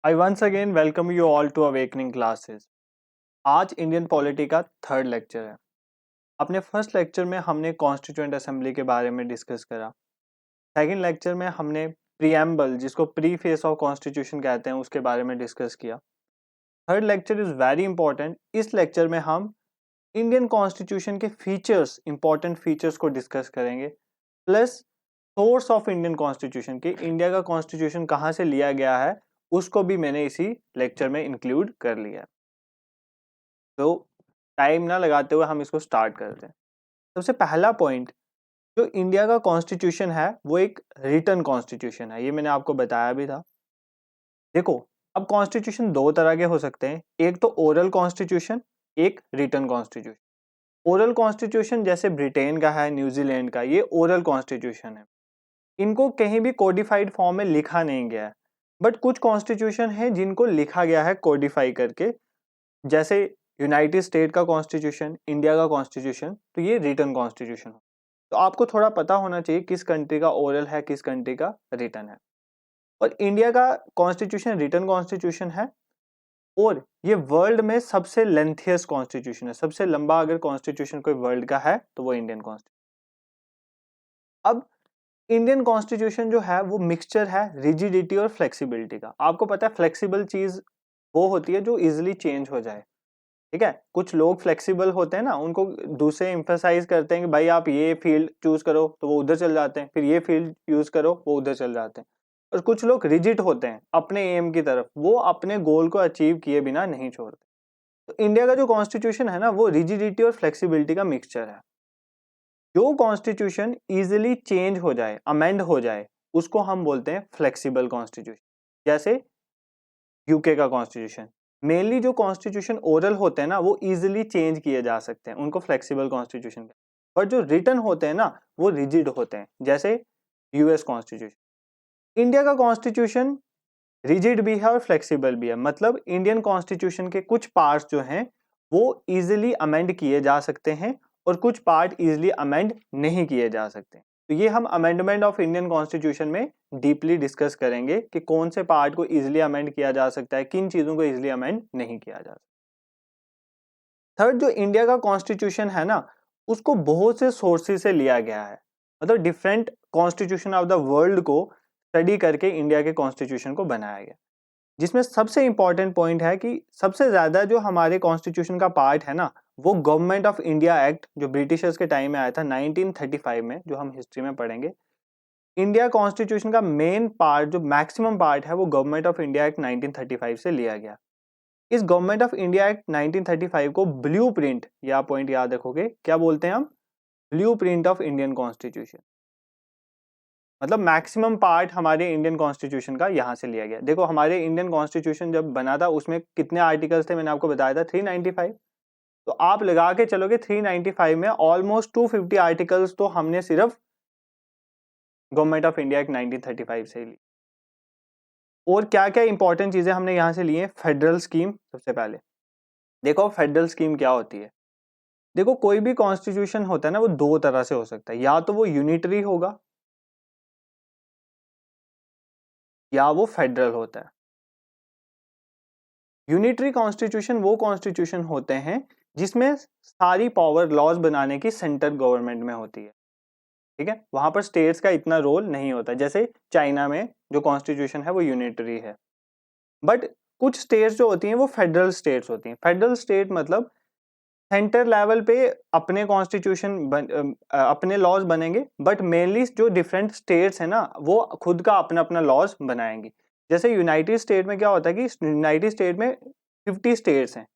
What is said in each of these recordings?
I once again welcome you all to Awakening Classes। आज Indian polity का third lecture है। अपने first lecture में हमने कॉन्स्टिट्यूएंट असेंबली के बारे में डिस्कस करा। सेकंड लेक्चर में हमने प्रीएम्बल, जिसको प्री फेस ऑफ कॉन्स्टिट्यूशन कहते हैं, उसके बारे में डिस्कस किया। Third lecture is very important. इस लेक्चर में हम इंडियन कॉन्स्टिट्यूशन के फीचर्स, इंपॉर्टेंट फीचर्स को डिस्कस करेंगे, plus source of Indian constitution की इंडिया का कॉन्स्टिट्यूशन कहाँ से लिया गया है उसको भी मैंने इसी लेक्चर में इंक्लूड कर लिया है। तो टाइम ना लगाते हुए हम इसको स्टार्ट करते हैं। सबसे पहला पॉइंट, जो इंडिया का कॉन्स्टिट्यूशन है वो एक रिटन कॉन्स्टिट्यूशन है। ये मैंने आपको बताया भी था। देखो, अब कॉन्स्टिट्यूशन दो तरह के हो सकते हैं, एक तो ओरल कॉन्स्टिट्यूशन, एक रिटन कॉन्स्टिट्यूशन। ओरल कॉन्स्टिट्यूशन जैसे ब्रिटेन का है, न्यूजीलैंड का, ये ओरल कॉन्स्टिट्यूशन है। इनको कहीं भी कोडिफाइड फॉर्म में लिखा नहीं गया है, बट कुछ कॉन्स्टिट्यूशन है जिनको लिखा गया है कोडिफाई करके, जैसे यूनाइटेड स्टेट का कॉन्स्टिट्यूशन, इंडिया का कॉन्स्टिट्यूशन। तो ये रिटन कॉन्स्टिट्यूशन हो। तो आपको थोड़ा पता होना चाहिए किस कंट्री का ओरल है, किस कंट्री का रिटन है। और इंडिया का कॉन्स्टिट्यूशन रिटन कॉन्स्टिट्यूशन है, और ये वर्ल्ड में सबसे लेंथियस्ट कॉन्स्टिट्यूशन है। सबसे लंबा अगर कॉन्स्टिट्यूशन कोई वर्ल्ड का है तो वो इंडियन कॉन्स्टिट्यूशन। अब इंडियन कॉन्स्टिट्यूशन जो है वो मिक्सचर है रिजिडिटी और फ्लेक्सिबिलिटी का। आपको पता है फ्लेक्सिबल चीज वो होती है जो इजिली चेंज हो जाए, ठीक है। कुछ लोग फ्लेक्सिबल होते हैं ना, उनको दूसरे एम्फेसाइज करते हैं कि भाई आप ये फील्ड चूज करो, तो वो उधर चल जाते हैं, फिर ये फील्ड यूज करो, वो उधर चल जाते हैं। और कुछ लोग रिजिड होते हैं अपने एम की तरफ, वो अपने गोल को अचीव किए बिना नहीं छोड़ते। तो इंडिया का जो कॉन्स्टिट्यूशन है ना, वो रिजिडिटी और फ्लेक्सिबिलिटी का मिक्सचर है। जो कॉन्स्टिट्यूशन इजिली चेंज हो जाए, अमेंड हो जाए, उसको हम बोलते हैं फ्लेक्सिबल कॉन्स्टिट्यूशन। जैसे यूके का कॉन्स्टिट्यूशन, मेनली जो कॉन्स्टिट्यूशन ओरल होते हैं ना वो इजिली चेंज किए जा सकते हैं, उनको फ्लेक्सिबल कॉन्स्टिट्यूशन कहते हैं। पर जो रिटन होते हैं ना वो रिजिड होते हैं, जैसे यूएस कॉन्स्टिट्यूशन। इंडिया का कॉन्स्टिट्यूशन रिजिड भी है और फ्लेक्सिबल भी है। मतलब इंडियन कॉन्स्टिट्यूशन के कुछ पार्ट्स जो हैं वो इजिली अमेंड किए जा सकते हैं, और कुछ पार्ट इजिली अमेंड नहीं किए जा सकते। तो ये हम अमेंडमेंट ऑफ इंडियन कॉन्स्टिट्यूशन में डीपली डिस्कस करेंगे कि कौन से पार्ट को इजिली अमेंड किया जा सकता है, किन चीजों को इजिली अमेंड नहीं किया जा सकता। थर्ड, जो इंडिया का कॉन्स्टिट्यूशन है ना, उसको बहुत से सोर्सेज से लिया गया है। मतलब different constitution of the world को स्टडी करके इंडिया के कॉन्स्टिट्यूशन को बनाया गया, जिसमें सबसे इंपॉर्टेंट पॉइंट है कि सबसे ज्यादा जो हमारे कॉन्स्टिट्यूशन का पार्ट है ना, वो गवर्नमेंट ऑफ इंडिया एक्ट, जो ब्रिटिशर्स के टाइम में आया था 1935 में, जो हम हिस्ट्री में पढ़ेंगे। इंडिया कॉन्स्टिट्यूशन का मेन पार्ट, जो मैक्सिमम पार्ट है, वो गवर्नमेंट ऑफ इंडिया एक्ट 1935 से लिया गया। इस गवर्नमेंट ऑफ इंडिया एक्ट 1935 को ब्लू प्रिंट, या पॉइंट याद रखोगे, क्या बोलते हैं हम? Blue print of Indian constitution. मतलब मैक्सिमम पार्ट हमारे इंडियन कॉन्स्टिट्यूशन का यहां से लिया गया। देखो, हमारे इंडियन कॉन्स्टिट्यूशन जब बना था उसमें कितने आर्टिकल्स थे, मैंने आपको बताया था 395। तो आप लगा के चलोगे 395 में ऑलमोस्ट 250 आर्टिकल्स तो हमने सिर्फ गवर्नमेंट ऑफ इंडिया एक्ट 1935 से ही ली। और क्या क्या इंपॉर्टेंट चीजें हमने यहां से ली है? Federal scheme. सबसे पहले देखो फेडरल स्कीम क्या होती है। देखो, कोई भी कॉन्स्टिट्यूशन होता है ना, वो दो तरह से हो सकता है, या तो वो यूनिटरी होगा या वो फेडरल होता है। यूनिटरी कॉन्स्टिट्यूशन वो कॉन्स्टिट्यूशन होते हैं जिसमें सारी पावर लॉज बनाने की सेंट्रल गवर्नमेंट में होती है, ठीक है। वहां पर स्टेट्स का इतना रोल नहीं होता। जैसे चाइना में जो कॉन्स्टिट्यूशन है वो यूनिटरी है, बट कुछ स्टेट्स जो होती हैं वो फेडरल स्टेट्स होती हैं। फेडरल स्टेट मतलब सेंटर लेवल पे अपने कॉन्स्टिट्यूशन अपने लॉज बनेंगे, बट मेनली जो डिफरेंट स्टेट्स है ना वो खुद का अपना अपना लॉज बनाएंगी। जैसे यूनाइटेड स्टेट में क्या होता है कि यूनाइटेड स्टेट में 50 स्टेट्स हैं।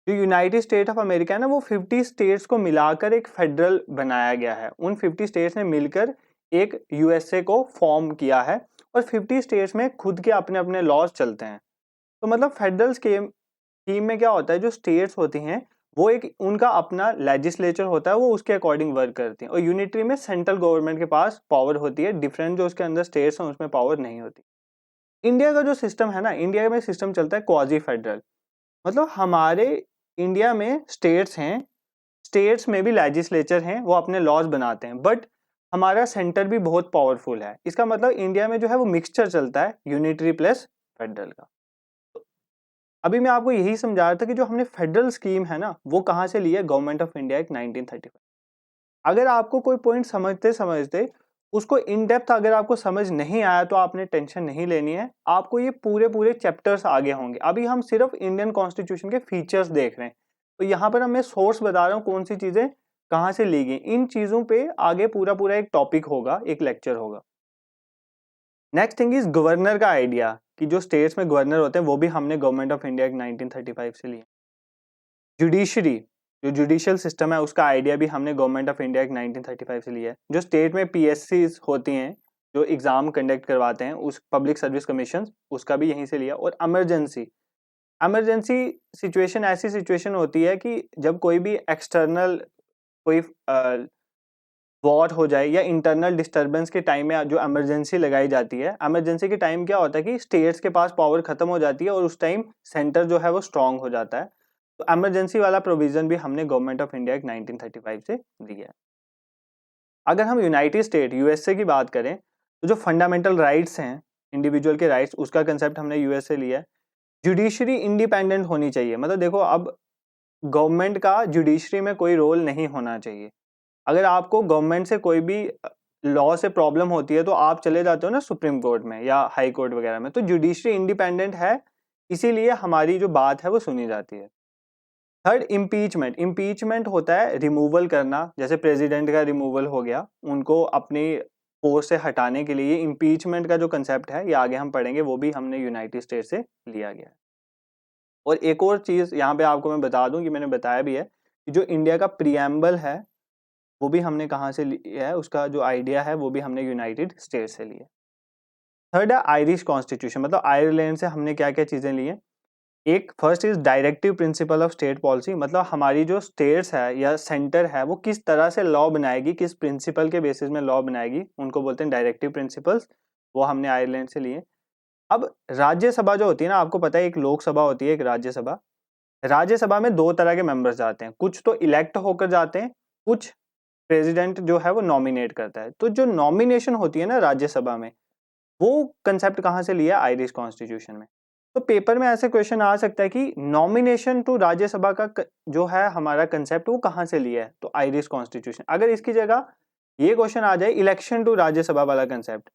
जो यूनाइटेड स्टेट ऑफ अमेरिका है ना, वो 50 स्टेट्स को मिलाकर एक फेडरल बनाया गया है। उन 50 स्टेट्स ने मिलकर एक यूएसए को फॉर्म किया है, और 50 स्टेट्स में खुद के अपने अपने लॉज चलते हैं। तो मतलब फेडरल स्कीम में क्या होता है, जो स्टेट्स होती हैं वो एक उनका अपना लेजिस्लेचर होता है, वो उसके अकॉर्डिंग वर्क करती हैं। और यूनिटरी में सेंट्रल गवर्नमेंट के पास पावर होती है, डिफरेंट जो उसके अंदर स्टेट्स हैं उसमें पावर नहीं होती। इंडिया का जो सिस्टम है ना, इंडिया में सिस्टम चलता है क्वाजी फेडरल। मतलब हमारे इंडिया में स्टेट्स हैं, स्टेट्स में भी लेजिस्लेचर हैं, वो अपने लॉज बनाते हैं, बट हमारा सेंटर भी बहुत पावरफुल है। इसका मतलब इंडिया में जो है वो मिक्सचर चलता है, यूनिटरी प्लस फेडरल का। तो अभी मैं आपको यही समझा रहा था कि जो हमने फेडरल स्कीम है ना वो कहाँ से ली है, गवर्नमेंट ऑफ इंडिया एक्ट 1935। अगर आपको कोई पॉइंट समझते समझते उसको इन डेप्थ अगर आपको समझ नहीं आया तो आपने टेंशन नहीं लेनी है, आपको ये पूरे पूरे चैप्टर्स आगे होंगे। अभी हम सिर्फ इंडियन कॉन्स्टिट्यूशन के फीचर्स देख रहे हैं, तो यहाँ पर मैं सोर्स बता रहा हूँ कौन सी चीजें कहाँ से ली गई। इन चीजों पे आगे पूरा पूरा एक टॉपिक होगा, एक लेक्चर होगा। नेक्स्ट थिंग इज गवर्नर का आइडिया, कि जो स्टेट्स में गवर्नर होते हैं वो भी हमने गवर्नमेंट ऑफ इंडिया 1935 से लिए। जुडिशरी, जो जुडिशियल सिस्टम है उसका आइडिया भी हमने गवर्नमेंट ऑफ इंडिया 1935 से लिया है। जो स्टेट में पीएससी होती हैं जो एग्जाम कंडक्ट करवाते हैं, उस पब्लिक सर्विस कमीशन, उसका भी यहीं से लिया। और इमरजेंसी, इमरजेंसी सिचुएशन ऐसी सिचुएशन होती है कि जब कोई भी एक्सटर्नल कोई वॉर हो जाए या इंटरनल डिस्टर्बेंस के टाइम में जो इमरजेंसी लगाई जाती है। इमरजेंसी के टाइम क्या होता है कि स्टेट्स के पास पावर खत्म हो जाती है और उस टाइम सेंटर जो है वो स्ट्रांग हो जाता है। तो इमरजेंसी वाला प्रोविजन भी हमने गवर्नमेंट ऑफ इंडिया 1935 से दिया है। अगर हम यूनाइटेड स्टेट यूएसए की बात करें तो जो फंडामेंटल राइट्स हैं, इंडिविजुअल के राइट्स, उसका कंसेप्ट हमने यूएस से लिया है। जुडिशरी इंडिपेंडेंट होनी चाहिए, मतलब देखो अब गवर्नमेंट का जुडिशरी में कोई रोल नहीं होना चाहिए। अगर आपको गवर्नमेंट से कोई भी लॉ से प्रॉब्लम होती है तो आप चले जाते हो ना सुप्रीम कोर्ट में या हाई कोर्ट वगैरह में, तो जुडिशरी इंडिपेंडेंट है, इसीलिए हमारी जो बात है वो सुनी जाती है। Third, impeachment. इम्पीचमेंट होता है रिमूवल करना, जैसे प्रेसिडेंट का रिमूवल हो गया, उनको अपनी पोस्ट से हटाने के लिए इम्पीचमेंट का जो कंसेप्ट है ये आगे हम पढ़ेंगे, वो भी हमने यूनाइटेड स्टेट से लिया गया है। और एक और चीज यहाँ पे आपको मैं बता दूं कि मैंने बताया भी है कि जो इंडिया का प्रियम्बल है वो भी हमने कहाँ से लिया है, उसका जो आइडिया है वो भी हमने यूनाइटेड स्टेट से लिया। थर्ड है आयरिश कॉन्स्टिट्यूशन, मतलब आयरलैंड से हमने क्या क्या चीजें ली हैं। एक first is directive principle of state policy, मतलब हमारी जो स्टेट्स है या सेंटर है वो किस तरह से लॉ बनाएगी, किस प्रिंसिपल के बेसिस में लॉ बनाएगी, उनको बोलते हैं डायरेक्टिव प्रिंसिपल्स, वो हमने आयरलैंड से लिए। अब राज्यसभा जो होती है ना, आपको पता है एक लोकसभा होती है, एक राज्यसभा। राज्यसभा में दो तरह के मेंबर्स जाते हैं, कुछ तो इलेक्ट होकर जाते हैं, कुछ प्रेसिडेंट जो है वो नॉमिनेट करता है। तो जो नॉमिनेशन होती है ना राज्यसभा में, वो कंसेप्ट कहाँ से लिया, आयरिश कॉन्स्टिट्यूशन में। तो पेपर में ऐसे क्वेश्चन आ सकता है कि नॉमिनेशन टू राज्यसभा का जो है हमारा कंसेप्ट वो कहाँ से लिया है, तो आयरिश कॉन्स्टिट्यूशन। अगर इसकी जगह ये क्वेश्चन आ जाए इलेक्शन टू राज्यसभा वाला कंसेप्ट,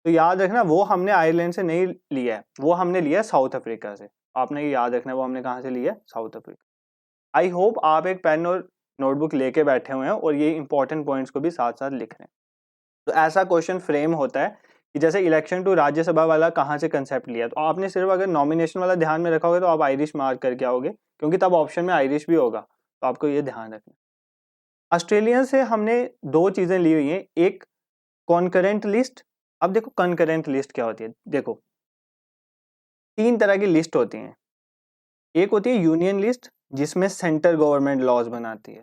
तो याद रखना वो हमने आयरलैंड से नहीं लिया है, वो हमने लिया है साउथ अफ्रीका से। आपने ये याद रखना है वो हमने कहाँ से लिया है, साउथ अफ्रीका। आई होप आप एक पेन और नोटबुक लेके बैठे हुए हैं और ये इंपॉर्टेंट पॉइंट्स को भी साथ साथ लिख रहे हैं। तो ऐसा क्वेश्चन फ्रेम होता है कि जैसे इलेक्शन टू राज्यसभा वाला कहाँ से कंसेप्ट लिया, तो आपने सिर्फ अगर नॉमिनेशन वाला ध्यान में रखा होगा तो आप आयरिश मार्क करके आओगे, क्योंकि तब ऑप्शन में आयरिश भी होगा, तो आपको ये ध्यान रखना। ऑस्ट्रेलियन से हमने दो चीजें ली हुई हैं, एक कॉन्करेंट लिस्ट। अब देखो कॉन्करेंट लिस्ट क्या होती है, देखो तीन तरह की लिस्ट होती हैं। एक होती है यूनियन लिस्ट जिसमें सेंट्रल गवर्नमेंट लॉज बनाती है।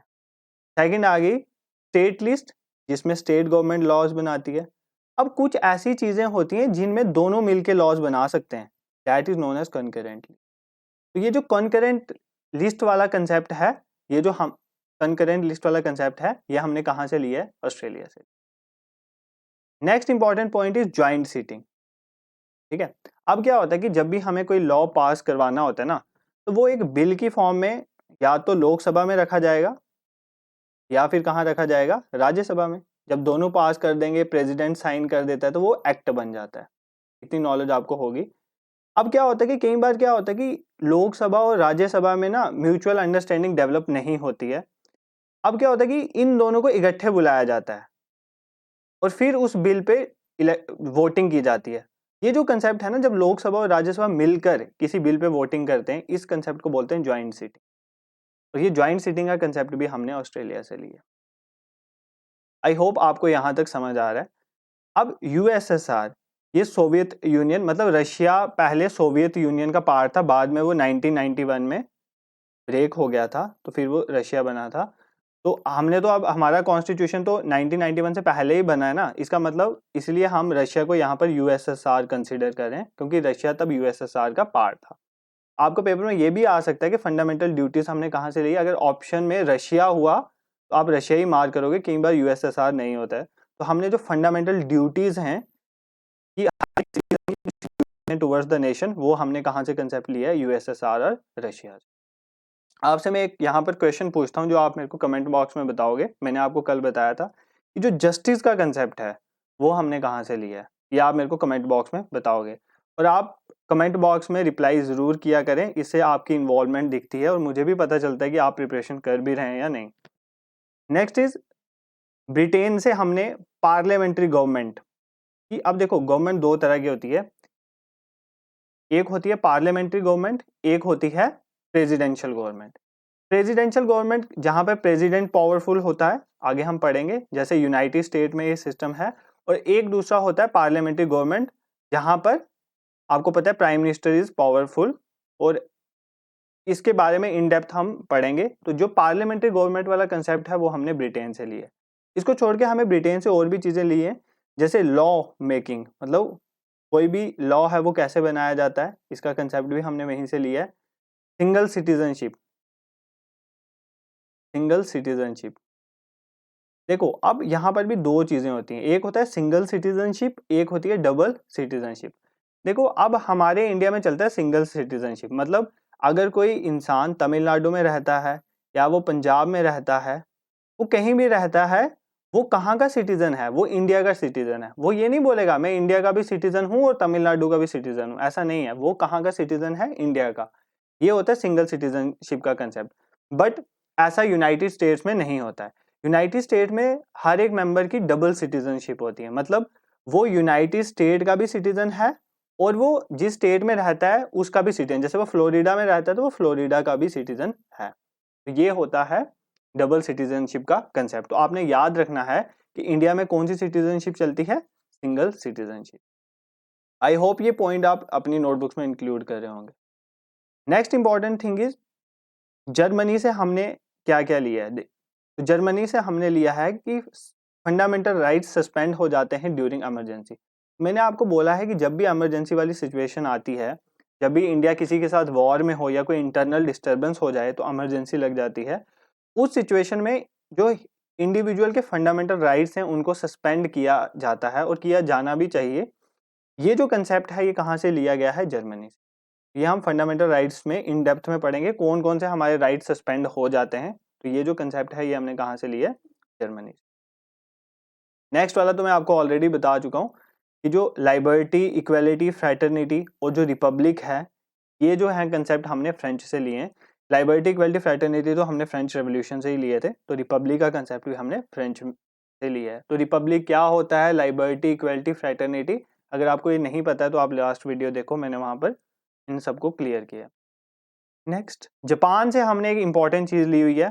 सेकंड आ गई स्टेट लिस्ट जिसमें स्टेट गवर्नमेंट लॉज बनाती है। अब कुछ ऐसी चीजें होती हैं जिनमें दोनों मिलके लॉज बना सकते हैं, that is known as concurrent. तो ये जो कॉन्करेंट लिस्ट वाला कंसेप्ट है, ये जो हम कॉन्करेंट लिस्ट वाला कंसेप्ट है ये हमने कहाँ से लिया है, ऑस्ट्रेलिया से। Next important point is joint sitting. ठीक है, अब क्या होता है कि जब भी हमें कोई लॉ पास करवाना होता है ना, तो वो एक बिल की फॉर्म में या तो लोकसभा में रखा जाएगा या फिर कहाँ रखा जाएगा, राज्यसभा में। जब दोनों पास कर देंगे, प्रेसिडेंट साइन कर देता है, तो वो एक्ट बन जाता है। इतनी नॉलेज आपको होगी। अब क्या होता है कि कई बार क्या होता है कि लोकसभा और राज्यसभा में ना म्यूचुअल अंडरस्टैंडिंग डेवलप नहीं होती है। अब क्या होता है कि इन दोनों को इकट्ठे बुलाया जाता है और फिर उस बिल पे वोटिंग की जाती है। ये जो कंसेप्ट है ना, जब लोकसभा और राज्यसभा मिलकर किसी बिल पे वोटिंग करते हैं, इस कंसेप्ट को बोलते हैं ज्वाइंट सीटिंग। तो ये ज्वाइंट सीटिंग का कंसेप्ट भी हमने ऑस्ट्रेलिया से लिया। आई होप आपको यहां तक समझ आ रहा है। अब यूएसएसआर, ये सोवियत यूनियन, मतलब रशिया पहले सोवियत यूनियन का पार्ट था, बाद में वो 1991 में ब्रेक हो गया था, तो फिर वो रशिया बना था। तो हमने तो अब हमारा कॉन्स्टिट्यूशन तो 1991 से पहले ही बना है ना, इसका मतलब इसलिए हम रशिया को यहाँ पर यूएसएसआर कंसिडर कर रहे हैं, क्योंकि रशिया तब यूएसएसआर का पार्ट था। आपको पेपर में ये भी आ सकता है कि फंडामेंटल ड्यूटीज हमने कहाँ से ली। अगर ऑप्शन में रशिया हुआ तो आप रशिया ही मार्क करोगे, कई बार यूएसएसआर नहीं होता है। तो हमने जो फंडामेंटल ड्यूटीज हैं कि टुवर्ड्स द नेशन, वो हमने कहाँ से कंसेप्ट लिया है, यूएसएसआर और रशिया से। आपसे मैं एक यहाँ पर क्वेश्चन पूछता हूँ जो आप मेरे को कमेंट बॉक्स में बताओगे। मैंने आपको कल बताया था कि जो जस्टिस का कंसेप्ट है वो हमने कहाँ से लिया है, ये आप मेरे को कमेंट बॉक्स में बताओगे। और आप कमेंट बॉक्स में रिप्लाई ज़रूर किया करें, इससे आपकी इन्वॉल्वमेंट दिखती है और मुझे भी पता चलता है कि आप प्रिपरेशन कर भी रहे हैं या नहीं। नेक्स्ट इज ब्रिटेन से हमने पार्लियामेंट्री गवर्नमेंट की। अब देखो गवर्नमेंट दो तरह की होती है, एक होती है पार्लियामेंट्री गवर्नमेंट, एक होती है प्रेसिडेंशियल गवर्नमेंट। प्रेसिडेंशियल गवर्नमेंट जहां पर प्रेसिडेंट पावरफुल होता है, आगे हम पढ़ेंगे, जैसे यूनाइटेड स्टेट में ये सिस्टम है। और एक दूसरा होता है पार्लियामेंट्री गवर्नमेंट जहां पर आपको पता है प्राइम मिनिस्टर इज पावरफुल, और इसके बारे में इन डेप्थ हम पढ़ेंगे। तो जो पार्लियामेंट्री गवर्नमेंट वाला कंसेप्ट है वो हमने ब्रिटेन से लिया है। इसको छोड़ के हमें ब्रिटेन से और भी चीजें ली है, जैसे लॉ मेकिंग, मतलब कोई भी लॉ है वो कैसे बनाया जाता है, इसका कंसेप्ट भी हमने वहीं से लिया है। सिंगल सिटीजनशिप, सिंगल सिटीजनशिप, देखो अब यहाँ पर भी दो चीजें होती हैं, एक होता है सिंगल सिटीजनशिप, एक होती है डबल सिटीजनशिप। देखो अब हमारे इंडिया में चलता है सिंगल सिटीजनशिप, मतलब अगर कोई इंसान तमिलनाडु में रहता है या वो पंजाब में रहता है, वो कहीं भी रहता है, वो कहाँ का सिटीजन है, वो इंडिया का सिटीजन है। वो ये नहीं बोलेगा मैं इंडिया का भी सिटीजन हूँ और तमिलनाडु का भी सिटीजन हूँ, ऐसा नहीं है। वो कहाँ का सिटीजन है, इंडिया का। ये होता है सिंगल सिटीजनशिप का कंसेप्ट। बट ऐसा यूनाइटेड स्टेट्स में नहीं होता है। यूनाइटेड स्टेट में हर एक मेंबर की डबल सिटीजनशिप होती है, मतलब वो यूनाइटेड स्टेट का भी सिटीजन है और वो जिस स्टेट में रहता है उसका भी सिटीजन, जैसे वो फ्लोरिडा में रहता है तो वो फ्लोरिडा का भी सिटीजन है। तो ये होता है डबल सिटीजनशिप का कंसेप्ट। तो आपने याद रखना है कि इंडिया में कौन सी सिटीजनशिप चलती है, सिंगल सिटीजनशिप। आई होप ये पॉइंट आप अपनी नोटबुक्स में इंक्लूड कर रहे होंगे। Next important thing is Germany से हमने क्या क्या लिया है। तो जर्मनी से हमने लिया है कि फंडामेंटल राइट्स सस्पेंड हो जाते हैं ड्यूरिंग इमरजेंसी। मैंने आपको बोला है कि जब भी इमरजेंसी वाली सिचुएशन आती है, जब भी इंडिया किसी के साथ वॉर में हो या कोई इंटरनल डिस्टर्बेंस हो जाए तो इमरजेंसी लग जाती है। उस सिचुएशन में जो इंडिविजुअल के फंडामेंटल राइट्स हैं उनको सस्पेंड किया जाता है और किया जाना भी चाहिए। ये जो कंसेप्ट है ये कहाँ से लिया गया है, जर्मनी से। ये हम फंडामेंटल राइट्स में इन डेप्थ में पढ़ेंगे कौन कौन से हमारे राइट्स सस्पेंड हो जाते हैं। तो ये जो कंसेप्ट है ये हमने कहाँ से लिया है, जर्मनी से। नेक्स्ट वाला तो मैं आपको ऑलरेडी बता चुका हूँ कि जो लाइबर्टी, इक्वेलिटी, फ्रैटर्निटी और जो रिपब्लिक है, ये जो है कंसेप्ट हमने फ्रेंच से लिए हैं। लाइबर्टी, इक्वेलिटी, फ्रैटर्निटी तो हमने फ्रेंच रेवोल्यूशन से ही लिए थे, तो रिपब्लिक का कंसेप्ट भी हमने फ्रेंच से लिया है। तो रिपब्लिक क्या होता है, लाइबर्टी, इक्वेलिटी, फ्रैटर्निटी, अगर आपको ये नहीं पता है तो आप लास्ट वीडियो देखो, मैंने वहां पर इन सबको क्लियर किया। नेक्स्ट जापान से हमने एक इंपॉर्टेंट चीज ली हुई है,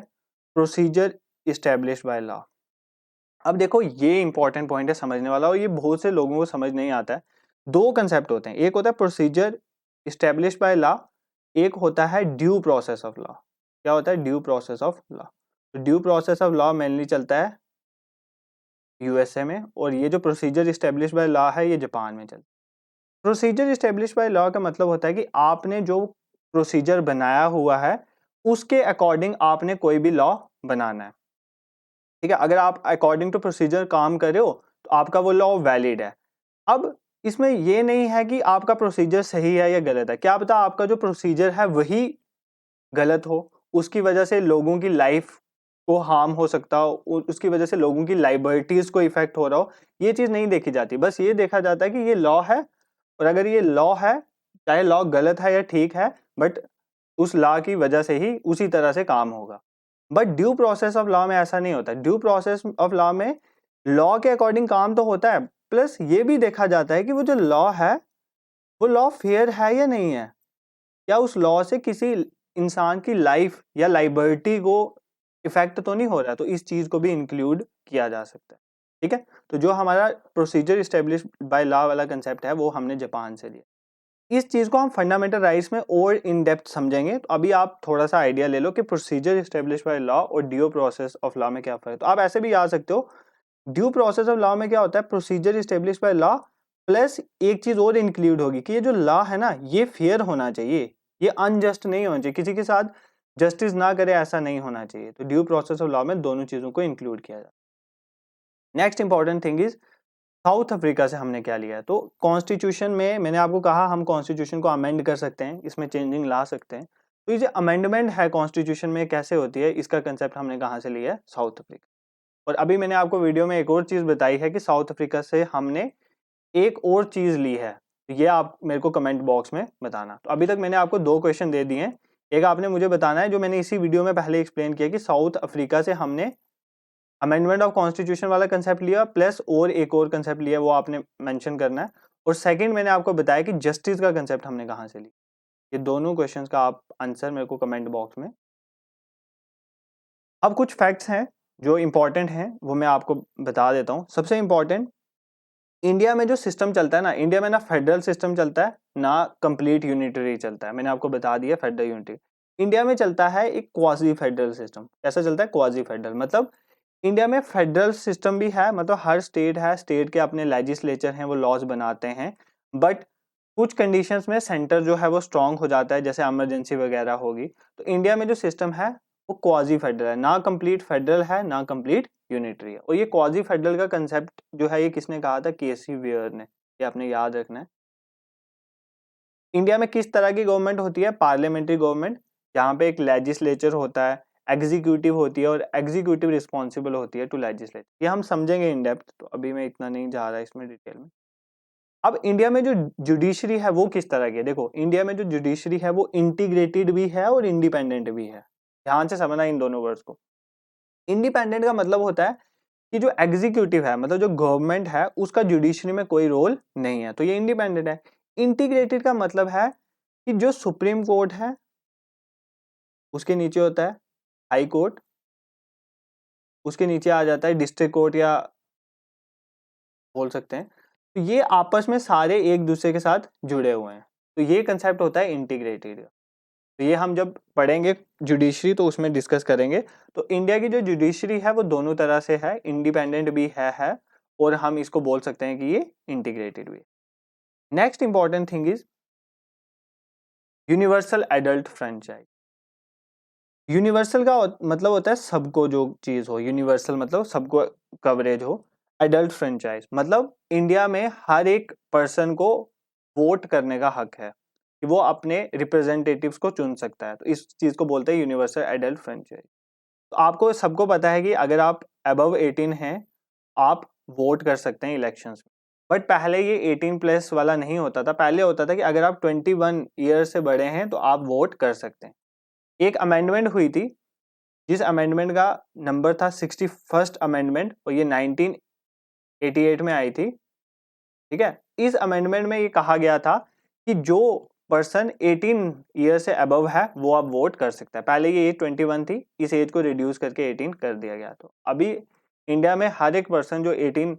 प्रोसीजर इस्टेब्लिश्ड बाय लॉ। अब देखो ये इंपॉर्टेंट पॉइंट है समझने वाला, और ये बहुत से लोगों को समझ नहीं आता है। दो कंसेप्ट होते हैं, एक होता है प्रोसीजर इस्टेब्लिश्ड बाय लॉ, एक होता है ड्यू प्रोसेस ऑफ लॉ। क्या होता है ड्यू प्रोसेस ऑफ लॉ? तो due process of law mainly चलता है यूएसए में, और ये जो प्रोसीजर इस्टेब्लिश्ड बाय लॉ है ये जापान में चलता है। प्रोसीजर इस्टेब्लिश्ड बाय लॉ का मतलब होता है कि आपने जो प्रोसीजर बनाया हुआ है उसके अकॉर्डिंग आपने कोई भी लॉ बनाना है। ठीक है, अगर आप अकॉर्डिंग टू प्रोसीजर काम कर रहे हो तो आपका वो लॉ वैलिड है। अब इसमें ये नहीं है कि आपका प्रोसीजर सही है या गलत है, क्या पता आपका जो प्रोसीजर है वही गलत हो, उसकी वजह से लोगों की लाइफ को हार्म हो सकता हो, उसकी वजह से लोगों की लाइबर्टीज को इफेक्ट हो रहा हो। ये चीज नहीं देखी जाती, बस ये देखा जाता है कि ये लॉ है, और अगर ये लॉ है, चाहे लॉ गलत है या ठीक है, बट उस लॉ की वजह से ही उसी तरह से काम होगा। But due process of law में ऐसा नहीं होता। ड्यू प्रोसेस ऑफ लॉ में लॉ के अकॉर्डिंग काम तो होता है, प्लस ये भी देखा जाता है कि वो जो लॉ है वो लॉ फेयर है या नहीं है, या उस लॉ से किसी इंसान की लाइफ या लाइबर्टी को इफेक्ट तो नहीं हो रहा। तो इस चीज को भी इंक्लूड किया जा सकता है। ठीक है, तो जो हमारा प्रोसीजर इस्टेब्लिश बाय लॉ वाला कंसेप्ट है वो हमने जापान से लिया। इस चीज को हम फंडामेंटल राइट्स में और इन डेप्थ समझेंगे। तो अभी आप थोड़ा सा आइडिया ले लो कि प्रोसीजर इस्टेब्लिश बाय लॉ और ड्यू प्रोसेस ऑफ लॉ में क्या फर्क है। तो आप ऐसे भी याद सकते हो, ड्यू प्रोसेस ऑफ लॉ में क्या होता है, procedure establish by law plus एक चीज और इंक्लूड होगी कि ये जो लॉ है ना ये फेयर होना चाहिए, ये अनजस्ट नहीं होना चाहिए, किसी के साथ जस्टिस ना करे, ऐसा नहीं होना चाहिए। तो ड्यू प्रोसेस ऑफ लॉ में दोनों चीजों को इंक्लूड किया जाए। Next important thing is south Africa से हमने क्या लिया है, तो कॉन्स्टिट्यूशन में मैंने आपको कहा हम कॉन्स्टिट्यूशन को अमेंड कर सकते हैं, इसमें चेंजिंग ला सकते हैं। तो ये जो अमेंडमेंट है कॉन्स्टिट्यूशन में कैसे होती है, इसका कंसेप्ट हमने कहाँ से लिया है, साउथ अफ्रीका। और अभी मैंने आपको वीडियो में एक और चीज बताई है कि साउथ अफ्रीका से हमने एक और चीज ली है, ये आप मेरे को कमेंट बॉक्स में बताना। तो अभी तक मैंने आपको 2 क्वेश्चन दे दिए हैं, एक आपने मुझे बताना है जो मैंने इसी वीडियो में पहले एक्सप्लेन किया कि साउथ अफ्रीका से हमने अमेंडमेंट ऑफ कॉन्स्टिट्यूशन वाला कंसेप्ट लिया प्लस और एक और कंसेप्ट लिया, वो आपने मेंशन करना है। और सेकंड मैंने आपको बताया कि जस्टिस का कंसेप्ट हमने कहाँ से लिया। ये दोनों क्वेश्चंस का आप आंसर मेरे को कमेंट बॉक्स में। अब कुछ फैक्ट्स हैं जो इंपॉर्टेंट हैं, वो मैं आपको बता देता हूँ। सबसे इंपॉर्टेंट, इंडिया में जो सिस्टम चलता है ना, इंडिया में ना फेडरल सिस्टम चलता है ना कंप्लीट यूनिटरी चलता है। मैंने आपको बता दिया फेडरल यूनिटरी। इंडिया में चलता है एक क्वाजी फेडरल सिस्टम। कैसा चलता है, क्वाजी फेडरल, मतलब इंडिया में फेडरल सिस्टम भी है, मतलब हर स्टेट है, स्टेट के अपने लेजिस्लेचर हैं, वो लॉज बनाते हैं। बट कुछ कंडीशंस में सेंटर जो है वो स्ट्रांग हो जाता है, जैसे इमरजेंसी वगैरह होगी। तो इंडिया में जो सिस्टम है वो क्वाजी फेडरल है, ना कंप्लीट फेडरल है ना कंप्लीट यूनिटरी है। और ये क्वाजी फेडरल का कंसेप्ट जो है ये किसने कहा था, केसी वेयर ने, ये आपने याद रखना है। इंडिया में किस तरह की गवर्नमेंट होती है, पार्लियामेंट्री गवर्नमेंट, जहाँ पे एक लेजिस्लेचर होता है, एग्जीक्यूटिव होती है और एग्जीक्यूटिव रिस्पॉन्सिबल होती है टू लेजिस्लेट। ये हम समझेंगे इन डेप्थ, तो अभी मैं इतना नहीं जा रहा इसमें डिटेल में। अब इंडिया में जो जुडिशरी है वो किस तरह की है, देखो इंडिया में जो जुडिशरी है वो इंटीग्रेटेड भी है और इंडिपेंडेंट भी है। ध्यान से समझना इन दोनों वर्ड्स को। इंडिपेंडेंट का मतलब होता है कि जो एग्जीक्यूटिव है, मतलब जो गवर्नमेंट है, उसका जुडिशरी में कोई रोल नहीं है, तो ये इंडिपेंडेंट है। इंटीग्रेटेड का मतलब है कि जो सुप्रीम कोर्ट है उसके नीचे होता है हाई कोर्ट, उसके नीचे आ जाता है डिस्ट्रिक्ट कोर्ट या बोल सकते हैं, तो ये आपस में सारे एक दूसरे के साथ जुड़े हुए हैं, तो ये कंसेप्ट होता है इंटीग्रेटेड। तो ये हम जब पढ़ेंगे जुडिशरी तो उसमें डिस्कस करेंगे। तो इंडिया की जो जुडिशरी है वो दोनों तरह से है, इंडिपेंडेंट भी है और हम इसको बोल सकते हैं कि ये इंटीग्रेटेड भी है। Next important thing is universal adult franchise. Universal का मतलब होता है सबको जो चीज हो, यूनिवर्सल मतलब सबको कवरेज हो। एडल्ट फ्रेंचाइज मतलब इंडिया में हर एक पर्सन को वोट करने का हक है कि वो अपने रिप्रेजेंटेटिव्स को चुन सकता है, तो इस चीज को बोलते हैं यूनिवर्सल एडल्ट फ्रेंचाइज। तो आपको सबको पता है कि अगर आप अबव 18 हैं आप वोट कर सकते हैं इलेक्शंस में। बट पहले ये 18 प्लस वाला नहीं होता था, पहले होता था कि अगर आप 21 ईयर से बड़े हैं तो आप वोट कर सकते हैं। एक अमेंडमेंट हुई थी जिस अमेंडमेंट का नंबर था 61st अमेंडमेंट, और ये 1988 में आई थी। ठीक है, इस अमेंडमेंट में ये कहा गया था कि जो पर्सन 18 ईयर से अबव है वो अब वोट कर सकता है। पहले ये एज 21 थी, इस एज को रिड्यूस करके 18 कर दिया गया। तो अभी इंडिया में हर एक पर्सन जो 18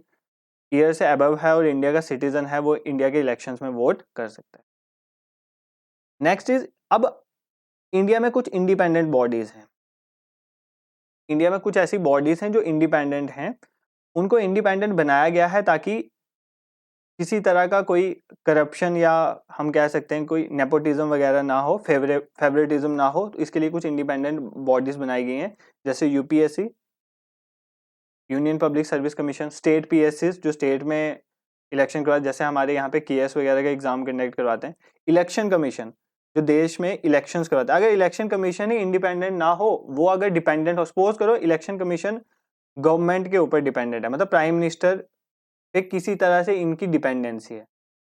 ईयर से अबव है और इंडिया का सिटीजन है वो इंडिया के इलेक्शंस में वोट कर सकता है। नेक्स्ट इज, अब इंडिया में कुछ इंडिपेंडेंट बॉडीज हैं। इंडिया में कुछ ऐसी बॉडीज हैं जो इंडिपेंडेंट हैं, उनको इंडिपेंडेंट बनाया गया है ताकि किसी तरह का कोई करप्शन या हम कह सकते हैं कोई नेपोटिज्म वगैरह ना हो, फेवरेटिज्म ना हो। तो इसके लिए कुछ इंडिपेंडेंट बॉडीज बनाई गई हैं, जैसे UPSC, union public service commission, state PSC जो स्टेट में इलेक्शन करवाते, जैसे हमारे यहाँ पे केएस वगैरह का एग्जाम कंडक्ट करवाते हैं, इलेक्शन कमीशन जो देश में इलेक्शंस करवाता है। अगर इलेक्शन कमीशन ही इंडिपेंडेंट ना हो, वो अगर डिपेंडेंट हो, सपोज करो इलेक्शन कमीशन गवर्नमेंट के ऊपर डिपेंडेंट है, मतलब प्राइम मिनिस्टर पे किसी तरह से इनकी डिपेंडेंसी है,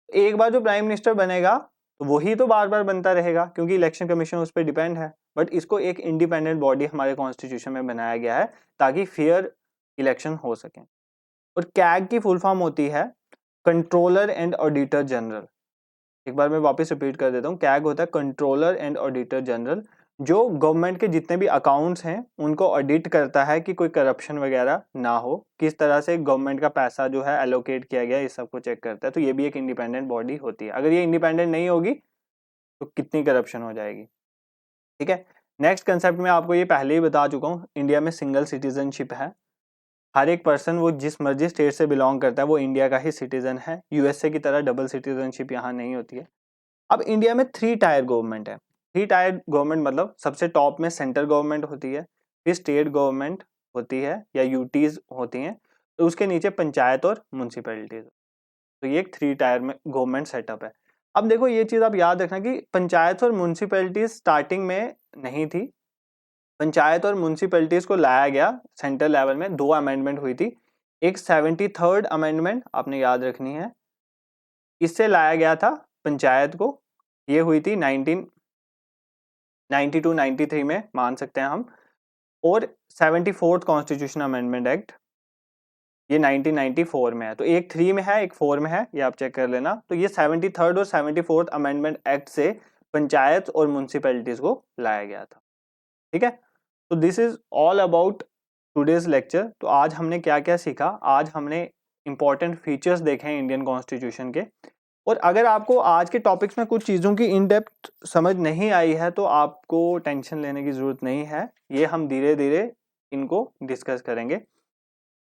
एक बार जो प्राइम मिनिस्टर बनेगा तो वही तो बार बार बनता रहेगा क्योंकि इलेक्शन कमीशन उस पर डिपेंड है। बट इसको एक इंडिपेंडेंट बॉडी हमारे कॉन्स्टिट्यूशन में बनाया गया है ताकि फेयर इलेक्शन हो सके। और कैग की फुल फॉर्म होती है कंट्रोलर एंड ऑडिटर जनरल। एक बार मैं वापस रिपीट कर देता हूँ, कैग होता है कंट्रोलर एंड ऑडिटर जनरल, जो गवर्नमेंट के जितने भी अकाउंट्स हैं उनको ऑडिट करता है कि कोई करप्शन वगैरह ना हो, किस तरह से गवर्नमेंट का पैसा जो है एलोकेट किया गया, इस सबको चेक करता है। तो ये भी एक इंडिपेंडेंट बॉडी होती है। अगर ये इंडिपेंडेंट नहीं होगी तो कितनी करप्शन हो जाएगी। ठीक है, नेक्स्ट कंसेप्ट में आपको ये पहले ही बता चुका हूँ, इंडिया में सिंगल सिटीजनशिप है। हर एक पर्सन वो जिस मर्जी स्टेट से बिलोंग करता है वो इंडिया का ही सिटीजन है। यूएसए की तरह डबल सिटीजनशिप यहाँ नहीं होती है। अब इंडिया में 3 टायर गवर्नमेंट है। 3 टायर गवर्नमेंट मतलब सबसे टॉप में सेंट्रल गवर्नमेंट होती है, फिर स्टेट गवर्नमेंट होती है या यूटीज होती हैं। उसके नीचे पंचायत और म्यूनसिपैलिटीज। तो ये एक 3 टायर में गवर्नमेंट सेटअप है। अब देखो ये चीज आप याद रखना कि पंचायत और म्यूनसिपैलिटीज स्टार्टिंग में नहीं थी। पंचायत और म्यूनसिपैलिटीज को लाया गया सेंट्रल लेवल में, 2 अमेंडमेंट हुई थी। एक 73rd अमेंडमेंट आपने याद रखनी है, इससे लाया गया था पंचायत को। ये हुई थी 1992-93 में मान सकते हैं हम। और 74th कॉन्स्टिट्यूशन अमेंडमेंट एक्ट ये 1994 में है। तो एक 3 में है, एक 4 में है, ये आप चेक कर लेना। तो ये 73rd और 74th अमेंडमेंट एक्ट से पंचायत और म्यूनसिपैलिटीज को लाया गया था। ठीक है, तो this is all about today's lecture. तो आज हमने क्या क्या सीखा, आज हमने इंपॉर्टेंट फीचर्स देखे हैं इंडियन कॉन्स्टिट्यूशन के। और अगर आपको आज के टॉपिक्स में कुछ चीज़ों की इन डेप्थ समझ नहीं आई है तो आपको टेंशन लेने की ज़रूरत नहीं है, ये हम धीरे धीरे इनको डिस्कस करेंगे।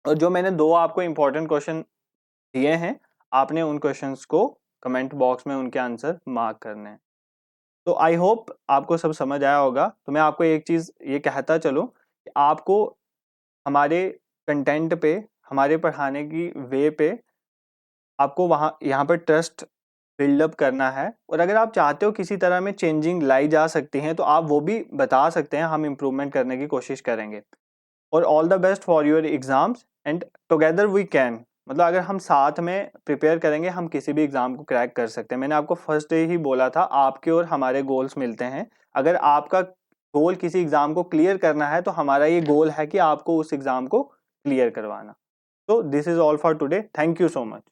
और जो मैंने 2 आपको इम्पोर्टेंट क्वेश्चन दिए हैं, आपने उन क्वेश्चंस को कमेंट बॉक्स में उनके आंसर मार्क करने हैं। तो आई होप आपको सब समझ आया होगा। तो मैं आपको एक चीज़ ये कहता चलूँ कि आपको हमारे कंटेंट पे, हमारे पढ़ाने की वे पे आपको यहाँ पर ट्रस्ट बिल्डअप करना है। और अगर आप चाहते हो किसी तरह में चेंजिंग लाई जा सकती हैं तो आप वो भी बता सकते हैं, हम इम्प्रूवमेंट करने की कोशिश करेंगे। और all the best for your exams and together we can. मतलब अगर हम साथ में प्रिपेयर करेंगे हम किसी भी एग्जाम को क्रैक कर सकते हैं। मैंने आपको फर्स्ट डे ही बोला था आपके और हमारे गोल्स मिलते हैं। अगर आपका गोल किसी एग्जाम को क्लियर करना है तो हमारा ये गोल है कि आपको उस एग्जाम को क्लियर करवाना। तो this is all for today, thank you so much.